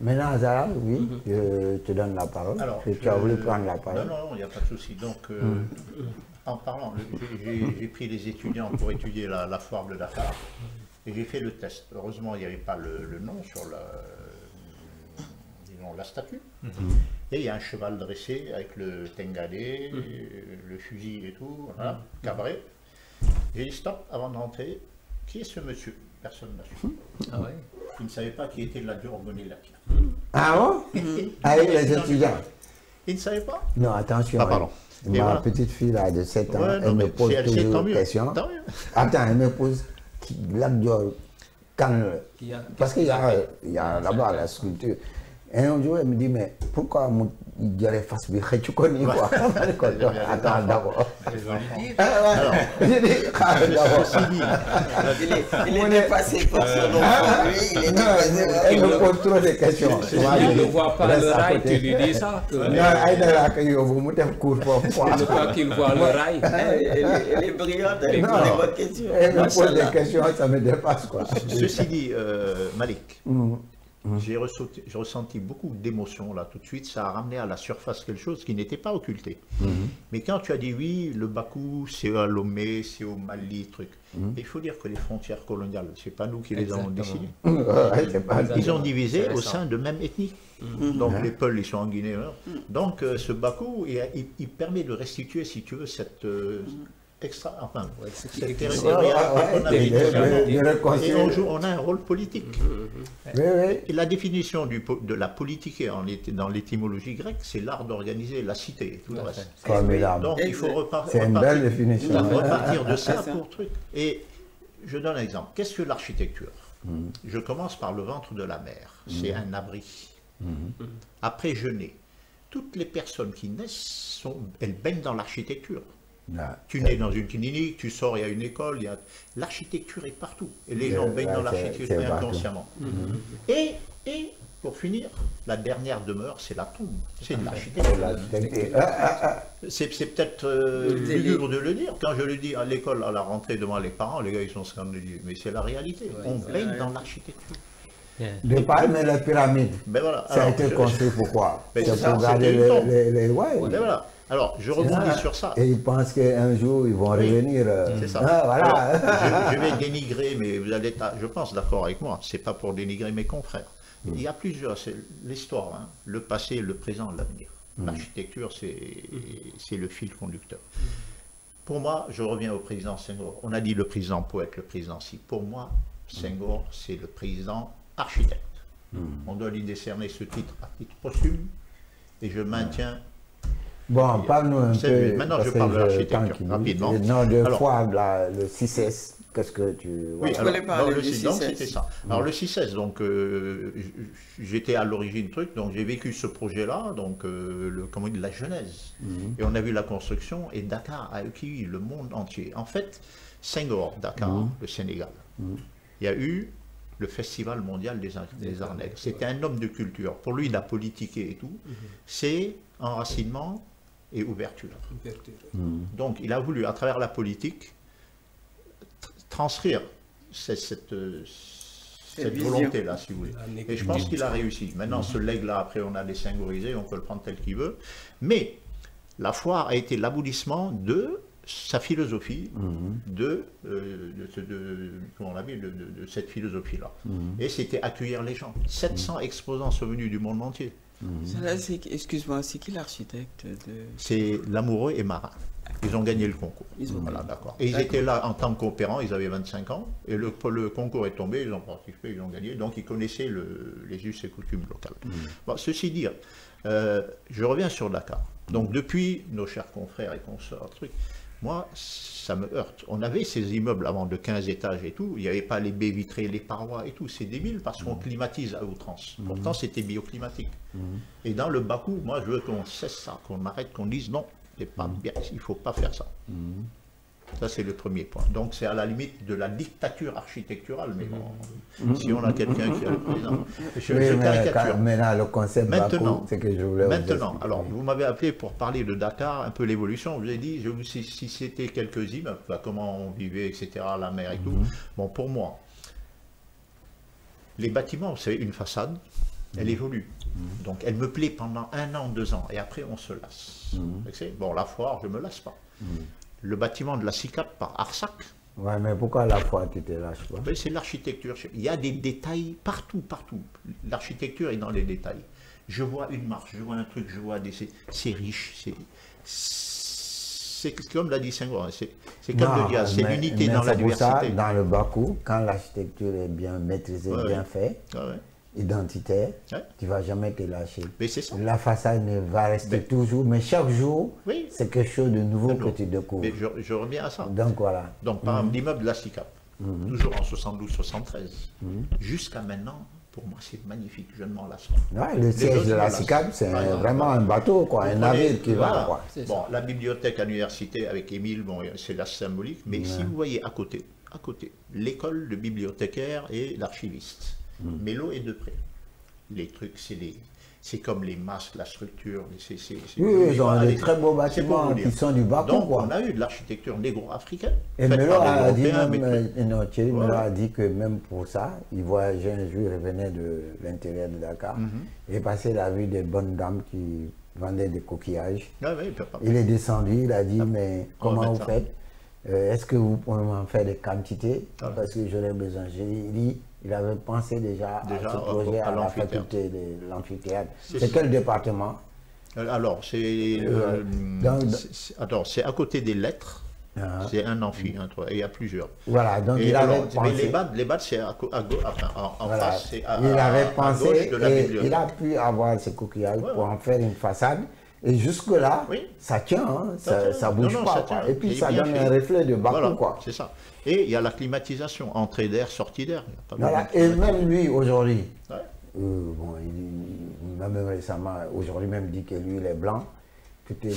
Maintenant, Zara, oui, je te donne la parole. Alors, tu as voulu prendre la parole. Non, il n'y a pas de souci. Donc, en parlant, j'ai pris les étudiants pour étudier la foire de Dakar et j'ai fait le test. Heureusement, il n'y avait pas le nom sur la statue. Et il y a un cheval dressé avec le tengadé, le fusil et tout, voilà, cabré. J'ai dit stop avant de rentrer. Qui est ce monsieur? Personne n'a su. Ah ouais. Il ne savait pas qui était la Gorgonella. Ah bon? Avec les étudiants? Il ne savait pas? Non, attention. Ah, pardon. Ma voilà. petite fille là, de 7 ans, Ouais, elle me pose toujours des questions. Attends, elle me pose quand, parce qu'il y a là-bas la sculpture. Et un jour, elle me dit, mais pourquoi il dirait face bi tu connais quoi? Attends, d'abord. Alors, j'ai dit, il est dépassé par son enfant, lui, il est dépassé. Elle me pose trop de questions. Tu ne vois pas le rail, tu lui dis ça. Non, elle vous mettez un cours pour moi. Je crois qu'il voit le rail. Elle est brillante, elle pose des bonnes questions. Elle me pose des questions, ça me dépasse quoi. Ceci dit, Malik, j'ai ressenti beaucoup d'émotions là tout de suite. Ça a ramené à la surface quelque chose qui n'était pas occulté. Mais quand tu as dit oui, le Bakou, c'est à Lomé, c'est au Mali, truc. Il faut dire que les frontières coloniales, c'est pas nous qui les avons décidées. Ils ont divisé au sein de même ethnie. Donc les Peuls, ils sont en Guinée. Donc ce Bakou, il permet de restituer, si tu veux, cette cette territorialité. Et on a un rôle politique. Et la définition de la politique dans l'étymologie grecque, c'est l'art d'organiser la cité. Tout le reste. Donc il faut repartir de ça pour truc. Et je donne un exemple. Qu'est-ce que l'architecture? Je commence par le ventre de la mer. C'est un abri. Après, je nais. Toutes les personnes qui naissent, elles baignent dans l'architecture. Tu nais dans une clinique, tu sors, il y a une école, l'architecture est partout. Et les gens baignent dans l'architecture inconsciemment. Et pour finir, la dernière demeure, c'est la tombe. C'est de l'architecture. C'est peut-être lugubre de le dire. Quand je le dis à l'école, à la rentrée devant les parents, les gars, ils sont scandalisés. Mais c'est la réalité. On baigne dans l'architecture. De pas aimer les pyramides. Ça a été construit pourquoi? C'est pour garder les lois. Voilà. Alors, je rebondis sur ça. Et ils pensent qu'un jour, ils vont revenir. C'est ça. Voilà. Alors, je vais dénigrer, mais vous allez être, je pense, d'accord avec moi. C'est pas pour dénigrer mes confrères. Il y a plusieurs, c'est l'histoire, hein, le passé, le présent, l'avenir. L'architecture, c'est le fil conducteur. Pour moi, je reviens au président Senghor. On a dit le président poète, le président si. Pour moi, Senghor, c'est le président architecte. On doit lui décerner ce titre à titre posthume. Et je maintiens... Bon, parle-nous un peu. Maintenant, je parle de l'architecture, rapidement. Non, de fois, le 6S, qu'est-ce que tu... Oui, donc c'était ça. Alors le 6S, donc j'étais à l'origine truc, donc j'ai vécu ce projet-là, donc comment dire, la genèse. Et on a vu la construction, et Dakar a accueilli le monde entier. En fait, Senghor, Dakar, le Sénégal, il y a eu le Festival mondial des arts nègres. C'était un homme de culture. Pour lui, la politique et tout, c'est enracinement et ouverture. Donc il a voulu, à travers la politique, transcrire cette volonté-là, si vous voulez. Et je pense qu'il a réussi. Maintenant, ce legs-là, après, on a désyngorisé, on peut le prendre tel qu'il veut. Mais la foire a été l'aboutissement de sa philosophie, de cette philosophie-là. Et c'était accueillir les gens. 700 exposants sont venus du monde entier. Excuse-moi, c'est qui l'architecte C'est Lamoureux et Marin. Ils ont gagné le concours. Voilà, d'accord. Et ils étaient là en tant qu'opérants, ils avaient 25 ans, et le concours est tombé, ils ont participé, ils ont gagné, donc ils connaissaient les us et coutumes locales. Bon, ceci dit, je reviens sur Dakar. Donc depuis, nos chers confrères et consoeurs, moi, ça me heurte. On avait ces immeubles avant de 15 étages et tout, il n'y avait pas les baies vitrées, les parois et tout, c'est débile parce qu'on climatise à outrance. Pourtant, c'était bioclimatique. Et dans le Bakou, moi, je veux qu'on cesse ça, qu'on arrête, qu'on dise non, c'est pas bien, il ne faut pas faire ça. Ça, c'est le premier point. Donc, c'est à la limite de la dictature architecturale, mais bon, si on a quelqu'un qui a le président. Je caricature. Maintenant, le concept Bakou, c'est que je voulais maintenant, alors, vous m'avez appelé pour parler de Dakar, un peu l'évolution. Je vous ai dit, si c'était quelques immeubles, comment on vivait, etc., la mer et tout. Bon, pour moi, les bâtiments, c'est une façade. Elle évolue. Donc elle me plaît pendant 1 an, 2 ans, et après on se lasse. Bon, la foire, je ne me lasse pas. Le bâtiment de la SICAP par Arsac. Ouais, mais pourquoi la foire tu te lâches pas? C'est l'architecture. Il y a des détails partout, partout. L'architecture est dans les détails. Je vois une marche, je vois un truc, je vois des... C'est riche, c'est comme l'a dit Senghor, c'est comme le diable, c'est l'unité dans la diversité. C'est pour ça, dans le Bakou, quand l'architecture est bien maîtrisée, bien faite, identitaire, tu ne vas jamais te lâcher. Mais c'est ça. La façade va rester toujours, mais chaque jour, c'est quelque chose de nouveau que tu découvres. Mais je reviens à ça. Donc voilà. Donc par exemple, l'immeuble de la SICAP, toujours en 72-73, jusqu'à maintenant, pour moi c'est magnifique, je ne m'en lasse pas. Ouais, le siège de la SICAP, c'est vraiment un bateau, quoi, un navire qui va. Quoi. Bon, la bibliothèque à l'université avec Émile, bon, c'est la symbolique, mais si vous voyez à côté, l'école de bibliothécaire et l'archiviste. Mélo est de près. Les trucs, c'est comme les masques, la structure. Oui, ils ont des très beaux bâtiments qui sont du Bakou. Donc, on a eu de l'architecture négro-africaine. Et Mélo a dit Thierry Mélo a dit que même pour ça, il voyageait un jour, il revenait de l'intérieur de Dakar. Il est passé la vue des bonnes dames qui vendaient des coquillages. Il est descendu, il a dit, mais comment vous faites? Est-ce que vous pouvez m'en faire des quantités? Parce que j'aurais besoin. Il avait pensé déjà à ce projet à la faculté de l'amphithéâtre. C'est quel département? Alors, c'est à côté des lettres. C'est un amphi, et il y a plusieurs. Voilà, donc il avait pensé. Mais les BAD, c'est en face, c'est à gauche de la bibliothèque. Il a pu avoir ces coquillages pour en faire une façade. Et jusque-là, ça tient, hein, ça ne bouge pas. Et puis ça donne un reflet de Bakou. Voilà, c'est ça. Et il y a la climatisation, entrée d'air, sortie d'air. Voilà. Et même lui, aujourd'hui, bon, il m'a même récemment, aujourd'hui même dit que lui, il est blanc. Peut-être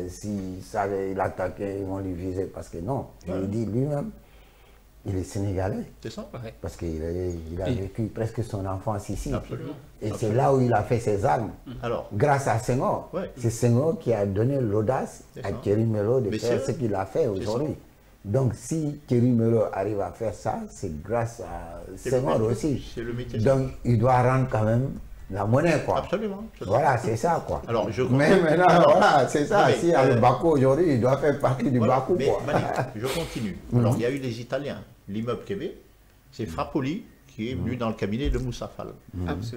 si ça, il attaquait, ils vont lui viser. Parce que non, il dit lui-même, il est sénégalais. C'est ça. Parce qu'il a vécu presque son enfance ici. Absolument. Et c'est là où il a fait ses armes. Alors, grâce à Senghor. C'est Senghor qui a donné l'audace à Thierry Mélo de faire ce qu'il a fait aujourd'hui. Donc si Thierry Mélo arrive à faire ça, c'est grâce à Senghor aussi. Donc il doit rendre quand même la monnaie, quoi. Absolument. Voilà, c'est ça, quoi. Alors, mais maintenant, voilà, c'est ça. Si le Bakou aujourd'hui, il doit faire partie du Bakou, quoi. Malik, je continue. Alors, il y a eu les Italiens. L'immeuble Québec, c'est Frappoli qui est venu dans le cabinet de Moussa Fall.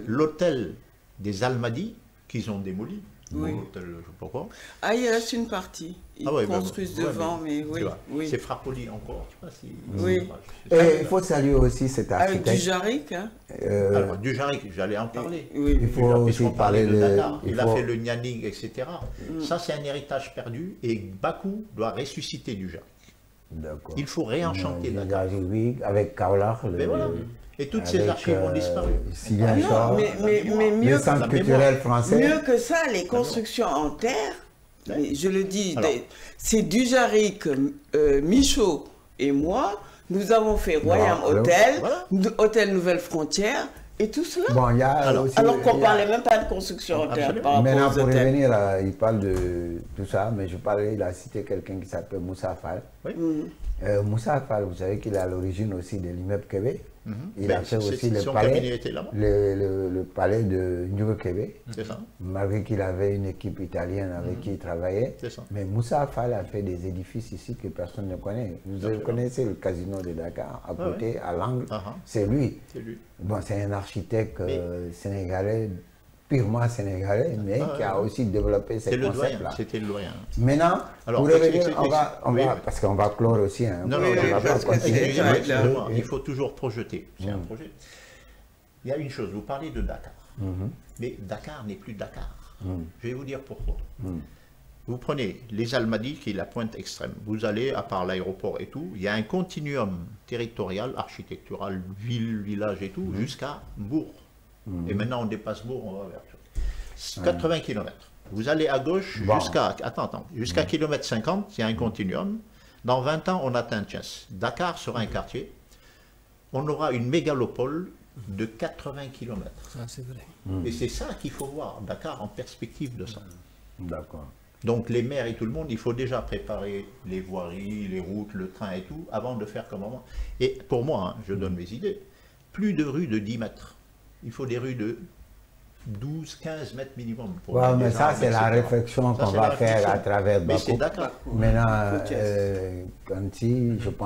L'hôtel des Almadies qu'ils ont démoli. L'hôtel, je ne sais pas quoi. Ah, il reste une partie. Ils construisent devant, mais oui. C'est Frappoli encore. Je sais pas si... Oui. Et il faut saluer aussi cet architecte. Avec Dujarric, hein. Alors, Dujarric, j'allais en parler. Il faut aussi parler de Dakar. Il a fait le Nianing, etc. Ça, c'est un héritage perdu et Bakou doit ressusciter Dujarric. Il faut réenchanter Dakar. Oui, avec Kaolar. Et toutes ces archives ont disparu. Mais mieux, le centre culturel français. Mieux que ça, les constructions en terre, je le dis, c'est Dujarric, Michaud et moi, nous avons fait Royal Hotel, Hôtel Nouvelle Frontière, et tout cela. Bon, alors qu'on ne parlait même pas de construction en terre. Maintenant, pour revenir, il parle de tout ça, mais il a cité quelqu'un qui s'appelle Moussa Fall. Moussa Fall, vous savez qu'il est à l'origine aussi de l'immeuble Québec. Il a fait aussi le palais de New Québec, malgré qu'il avait une équipe italienne avec qui il travaillait. Mais Moussa Fall a fait des édifices ici que personne ne connaît. Vous connaissez le casino de Dakar, à côté, à l'angle, c'est lui. Bon, c'est un architecte sénégalais, purement sénégalais, mais qui a aussi développé ces concepts-là. C'était le doyen. Maintenant, pour revenir, on va parce qu'on va clore aussi. Hein, il faut toujours projeter. C'est un projet. Il y a une chose, vous parlez de Dakar. Mais Dakar n'est plus Dakar. Je vais vous dire pourquoi. Vous prenez les Almadies, qui est la pointe extrême. Vous allez, à part l'aéroport et tout, il y a un continuum territorial, architectural, ville, village et tout, jusqu'à Bourg. Et maintenant, on dépasse Bourg, on va vers 80 km. Vous allez à gauche jusqu'à kilomètre 50, il y a un continuum. Dans 20 ans, on atteint Thiès. Dakar sera un quartier. On aura une mégalopole de 80 km. C'est vrai. Et c'est ça qu'il faut voir, Dakar en perspective de ça. D'accord. Donc les maires et tout le monde, il faut déjà préparer les voiries, les routes, le train et tout, avant de faire comme avant. Et pour moi, je donne mes idées, plus de rues de 10 mètres. Il faut des rues de 12-15 mètres minimum. Oui, mais ça, c'est la réflexion qu'on va faire à travers Bakou. Mais c'est d'accord. Maintenant, Kanti, je pense